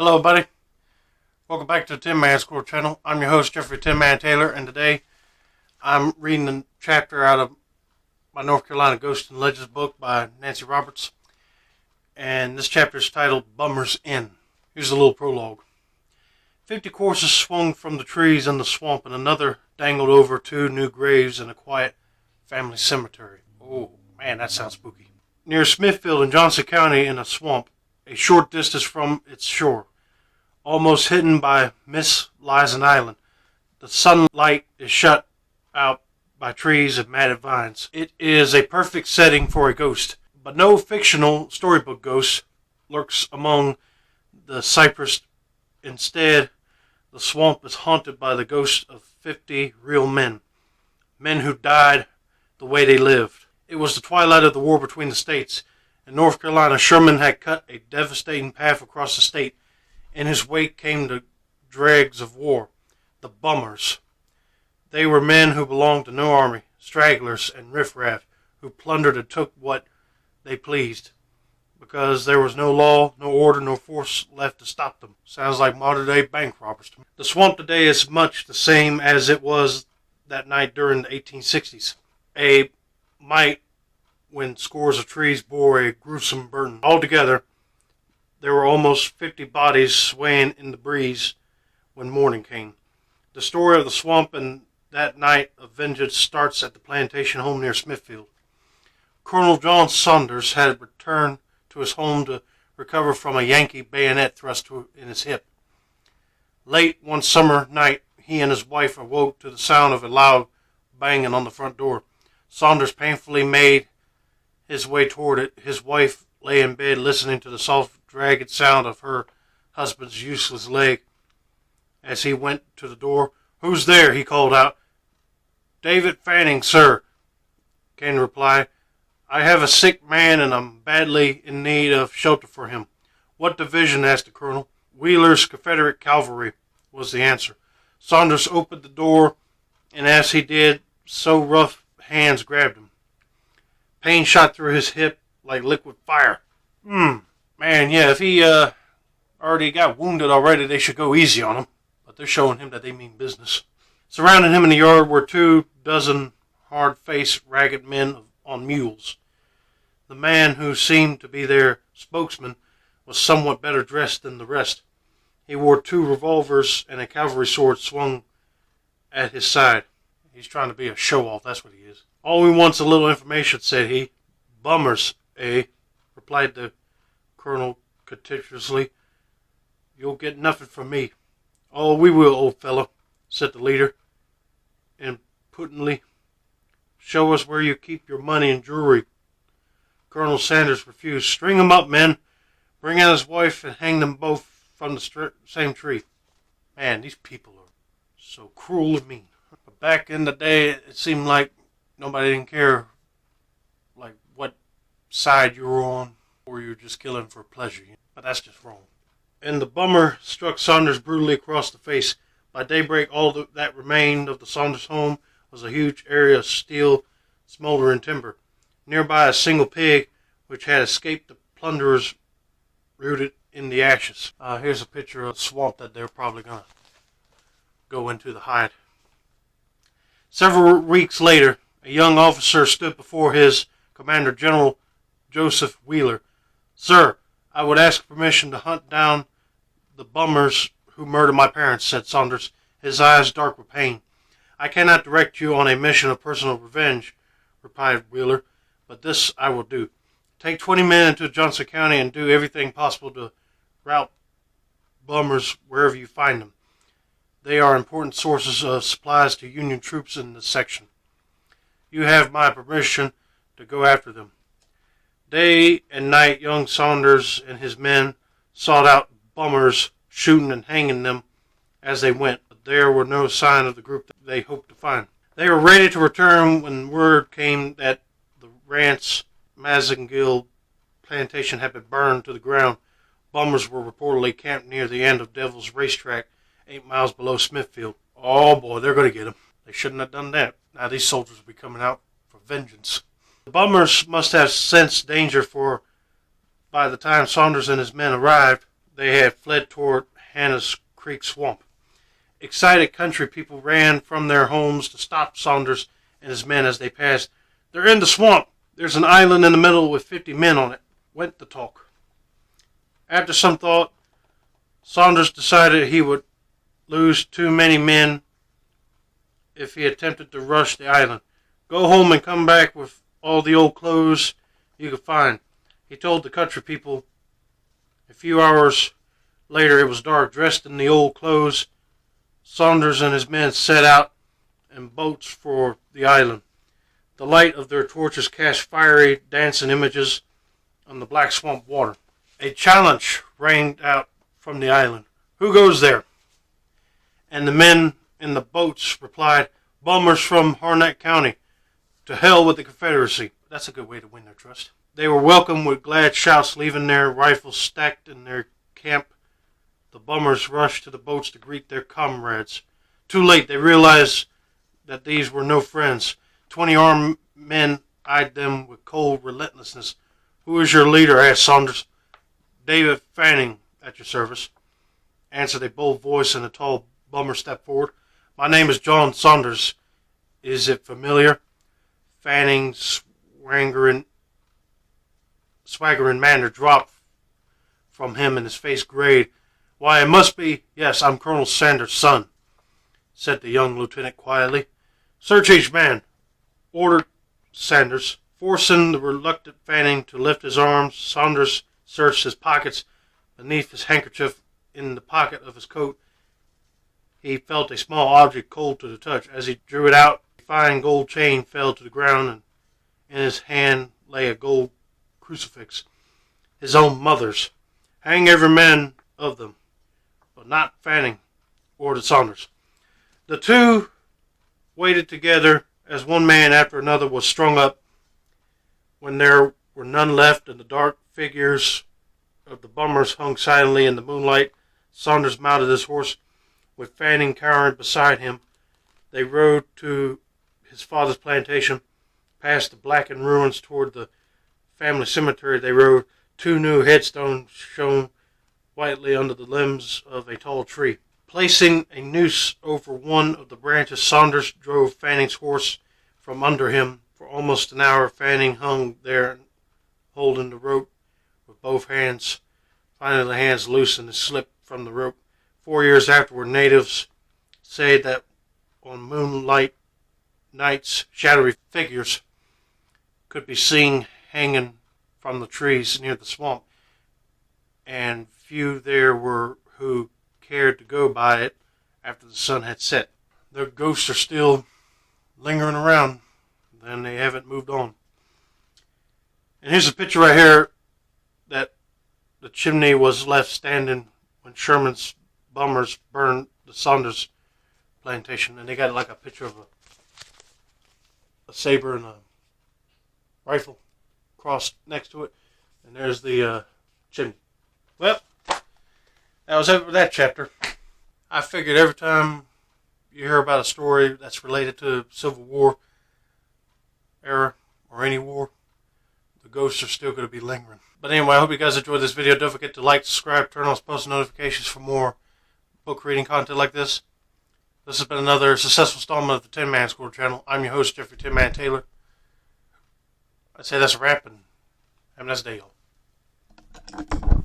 Hello, buddy. Welcome back to the Tin Man Squirrel channel. I'm your host, Jeffrey Tin Man Taylor, and today I'm reading a chapter out of my North Carolina Ghosts and Legends book by Nancy Roberts. And this chapter is titled Bummer's Inn. Here's a little prologue. 50 horses swung from the trees in the swamp, and another dangled over 2 new graves in a quiet family cemetery. Oh, man, that sounds spooky. Near Smithfield in Johnson County, in a swamp, a short distance from its shore, almost hidden by mist, lies an island. The sunlight is shut out by trees and matted vines. It is a perfect setting for a ghost, but no fictional storybook ghost lurks among the cypress. Instead, the swamp is haunted by the ghosts of 50 real men who died the way they lived. It was the twilight of the war between the states. In North Carolina, Sherman had cut a devastating path across the state. In his wake came the dregs of war, the bummers. They were men who belonged to no army, stragglers and riffraff, who plundered and took what they pleased, because there was no law, no order, no force left to stop them. Sounds like modern-day bank robbers to me. The swamp today is much the same as it was that night during the 1860s. A might when scores of trees bore a gruesome burden. Altogether, there were almost 50 bodies swaying in the breeze when morning came. The story of the swamp and that night of vengeance starts at the plantation home near Smithfield. Colonel John Saunders had returned to his home to recover from a Yankee bayonet thrust in his hip. Late one summer night, he and his wife awoke to the sound of a loud banging on the front door. Saunders painfully made his way toward it. His wife lay in bed listening to the soft, dragged sound of her husband's useless leg. As he went to the door, "Who's there?" he called out. "David Fanning, sir," came the reply. "I have a sick man and I'm badly in need of shelter for him." "What division?" asked the colonel. "Wheeler's Confederate Cavalry," was the answer. Saunders opened the door, and as he did so, rough hands grabbed him. Pain shot through his hip like liquid fire. Man, yeah, if he already got wounded already, they should go easy on him. But they're showing him that they mean business. Surrounding him in the yard were 24 hard-faced, ragged men on mules. The man who seemed to be their spokesman was somewhat better dressed than the rest. He wore 2 revolvers and a cavalry sword swung at his side. He's trying to be a show-off, that's what he is. "All we want's a little information," said he. "Bummers, eh?" replied the colonel contemptuously. "You'll get nothing from me." "Oh, we will, old fellow," said the leader impudently. "Show us where you keep your money and jewelry." Colonel Sanders refused. "String him up, men. Bring out his wife and hang them both from the same tree." Man, these people are so cruel and mean. But back in the day, it seemed like nobody didn't care like what side you were on, or you were just killing for pleasure. But that's just wrong. And the bummer struck Saunders brutally across the face. By daybreak, all that remained of the Saunders home was a huge area of steel, smoldering timber. Nearby, a single pig, which had escaped the plunderers, rooted in the ashes. Here's a picture of the swamp that they're probably going to go into to hide. Several weeks later, a young officer stood before his commander, General Joseph Wheeler. "Sir, I would ask permission to hunt down the bummers who murdered my parents," said Saunders, his eyes dark with pain. "I cannot direct you on a mission of personal revenge," replied Wheeler, "but this I will do. Take 20 men into Johnson County and do everything possible to rout bummers wherever you find them. They are important sources of supplies to Union troops in this section. You have my permission to go after them." Day and night, young Saunders and his men sought out bummers, shooting and hanging them as they went, but there were no sign of the group that they hoped to find. They were ready to return when word came that the Rance Mazingill plantation had been burned to the ground. Bummers were reportedly camped near the end of Devil's Racetrack, 8 miles below Smithfield. Oh boy, they're going to get him. They shouldn't have done that. Now these soldiers will be coming out for vengeance. The bummers must have sensed danger, for by the time Saunders and his men arrived, they had fled toward Creek swamp. Excited country people ran from their homes to stop Saunders and his men as they passed. "They're in the swamp. There's an island in the middle with 50 men on it," went the talk. After some thought, Saunders decided he would lose too many men if he attempted to rush the island. "Go home and come back with all the old clothes you could find," he told the country people. A few hours later, it was dark. Dressed in the old clothes, Saunders and his men set out in boats for the island. The light of their torches cast fiery, dancing images on the black swamp water. A challenge rang out from the island. "Who goes there?" And the men in the boats replied, "Bummers from Harnett County. To hell with the Confederacy." That's a good way to win their trust. They were welcomed with glad shouts, leaving their rifles stacked in their camp. The bummers rushed to the boats to greet their comrades. Too late, they realized that these were no friends. 20 armed men eyed them with cold relentlessness. "Who is your leader?" asked Saunders. "David Fanning, at your service," answered a bold voice, and a tall bummer stepped forward. "My name is John Saunders. Is it familiar?" Fanning's swaggering manner dropped from him, and his face grayed. "Why, it must be. Yes, I'm Colonel Sanders' son," said the young lieutenant quietly. "Search each man," ordered Sanders. Forcing the reluctant Fanning to lift his arms, Saunders searched his pockets. Beneath his handkerchief, in the pocket of his coat, he felt a small object cold to the touch. As he drew it out, a fine gold chain fell to the ground, and in his hand lay a gold crucifix, his own mother's. "Hang every man of them, but not Fanning," ordered Saunders. The two waited together as one man after another was strung up. When there were none left and the dark figures of the bummers hung silently in the moonlight, Saunders mounted his horse with Fanning cowering beside him. They rode to his father's plantation. Past the blackened ruins toward the family cemetery they rode. 2 new headstones shone whitely under the limbs of a tall tree. Placing a noose over one of the branches, Saunders drove Fanning's horse from under him. For almost an hour, Fanning hung there, holding the rope with both hands. Finally, the hands loosened and slipped from the rope. 4 years afterward, natives say that on moonlight nights, shadowy figures could be seen hanging from the trees near the swamp, and few there were who cared to go by it after the sun had set. Their ghosts are still lingering around, and they haven't moved on. And here's a picture right here that the chimney was left standing when Sherman's bummers burned the Saunders plantation, and they got like a picture of a saber and a rifle crossed next to it, and there's the chimney. Well, that was it for that chapter. I figured every time you hear about a story that's related to Civil War era or any war, the ghosts are still going to be lingering. But anyway, I hope you guys enjoyed this video. Don't forget to like, subscribe, turn on post notifications for more book reading content like this. This has been another successful installment of the Tin Man Squirrel channel. I'm your host, Jeffrey Tin Man Taylor. I'd say that's a wrap, and have a nice day, y'all.